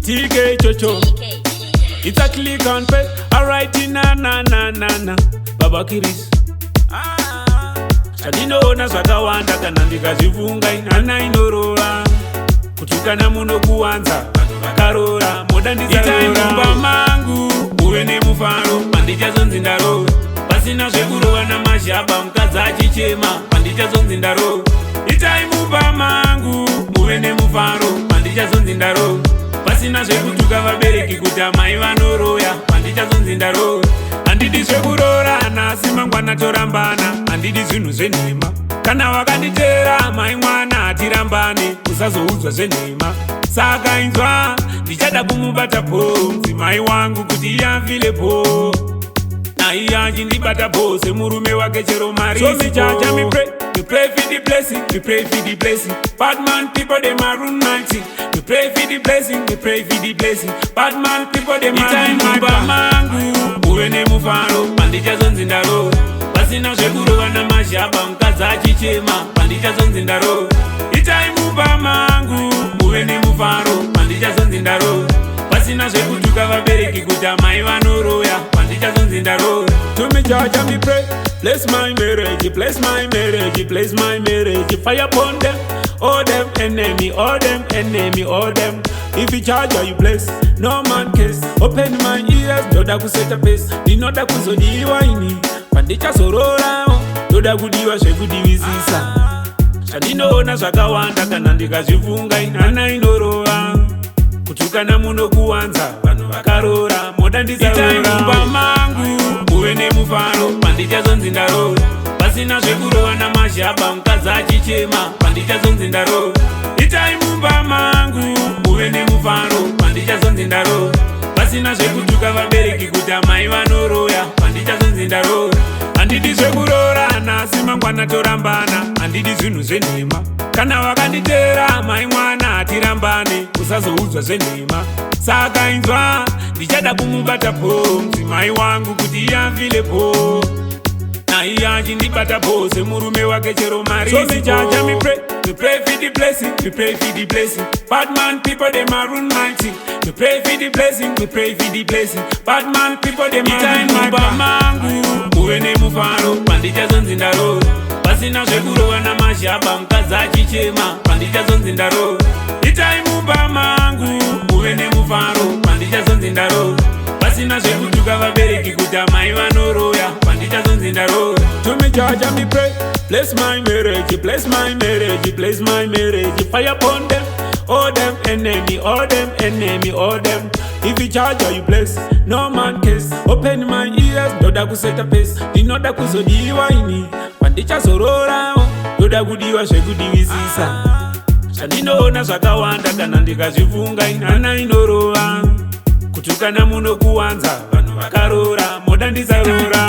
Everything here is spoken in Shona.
Teekay chocho. It's a click on pay. Alright, na na na na na. Baba Kiris. Chandinoona zvakawanda kana ndikazvivunga inhana inorova. Kutukana muno kuwanza vanhu vakarora. Moda ndisaimba mangu uve nemufaro. Pandichazonzi ndaroora. Pasina zvekurova namazhaba mukadzi achichema. Pandichazonzi ndaroora. Itai mumba mangu muve nemufaro. Pandichazonzi ndaroora. Pasina zvekutuka vabereki kuti amai vanoroya. Pandichazonzi ndaroora. Handidi zvekurorana asi mangwana torambana. Handidi zvinhu zvenhema. Kana wakanditera mai mwana hatirambane. Usazoudzwa zvenhema. Saka inzwa ndichada kumubata po mudzimai wangu kuti iamfilepo. Naiye achindibata po semurume wake chero mari. So sichacha me pray for the blessing, we pray for the blessing. Bad man people they maroon 90. We pray for the blessing, we pray for the blessing. Bad man people they maroon 90. Mangu uve nemufaro, pandichazonzi ndaroora. Pasina zvekurova namazhaba mukadzi achichema. Pandichazonzi ndaroora. Itai mumba mangu uve nemufaro. Pandichazonzi ndaroora. Pasina zvekutuka vabereki kuti amai vanoroya. Pandichazonzi ndaroora. To me judge and me pray. Bless my marriage, bless my marriage, bless my marriage. Fire upon them, all them enemy, all them enemy, all them. If you charge or you bless, no man kiss. Open my ears, doda kuseta pace. Dinoda kuzodiwa ini. Pandichazorora, doda kudiwa zvekudivisisa. Chandinoona zvakawanda kana ndikazvivunga inhana inorova. Kutukana muno kuwanza vanhu vakarora. Moda ndisaimba mangu uve nemufaro. Pandichazonzi ndaroora. Pasina zvekurova namazhaba mukadzi achichema. Pandichazonzi ndaroora. Itai mumba mangu uve nemufaro. Pandichazonzi ndaroora. Pasina zvekutuka vabereki kuti amai vanoroya. Pandichazonzi ndaroora. Handidi zvekurorana asi mangwana torambana. Handidi zvinhu zvenhema. Kana wakanditera mai mwana hatirambane. Usazoudzwa zvenhema. Saka inzwa ndichada kumubata po mudzimai wangu kuti iamfilepo. Naiye achindibata po semurume wake chero mari. So sichacha me pray for the blessing, we pray for the blessing. Bad man people they maroon 90. We pray for the blessing, we pray for the blessing. Bad man people they maroon 90. Mangu uve nemufaro. Pandichazonzi ndaroora. Pasina zvekurova namazhaba mukadzi achichema. Pandichazonzi ndaroora. Itai mumba mangu uve nemufaro. Pandichazonzi ndaroora. Pasina zvekutuka vabereki kuti amai vanoroya. Pandichazonzi ndaroora. To me judge and me pray. Bless my marriage, bless my marriage, bless my marriage. Fire upon them, all them enemy, all them enemy, all them. If you charge or you bless, no man kiss. Open my ears, doda kuseta pace. Dinoda kuzodiwa ini. Pandichazorora, doda kudiwa zvekudivisisa. Chandinoona zvakawanda kana ndikazvivunga inhana inorova. Kutukana muno kuwanza vanhu vakarora. Moda ndisaroora.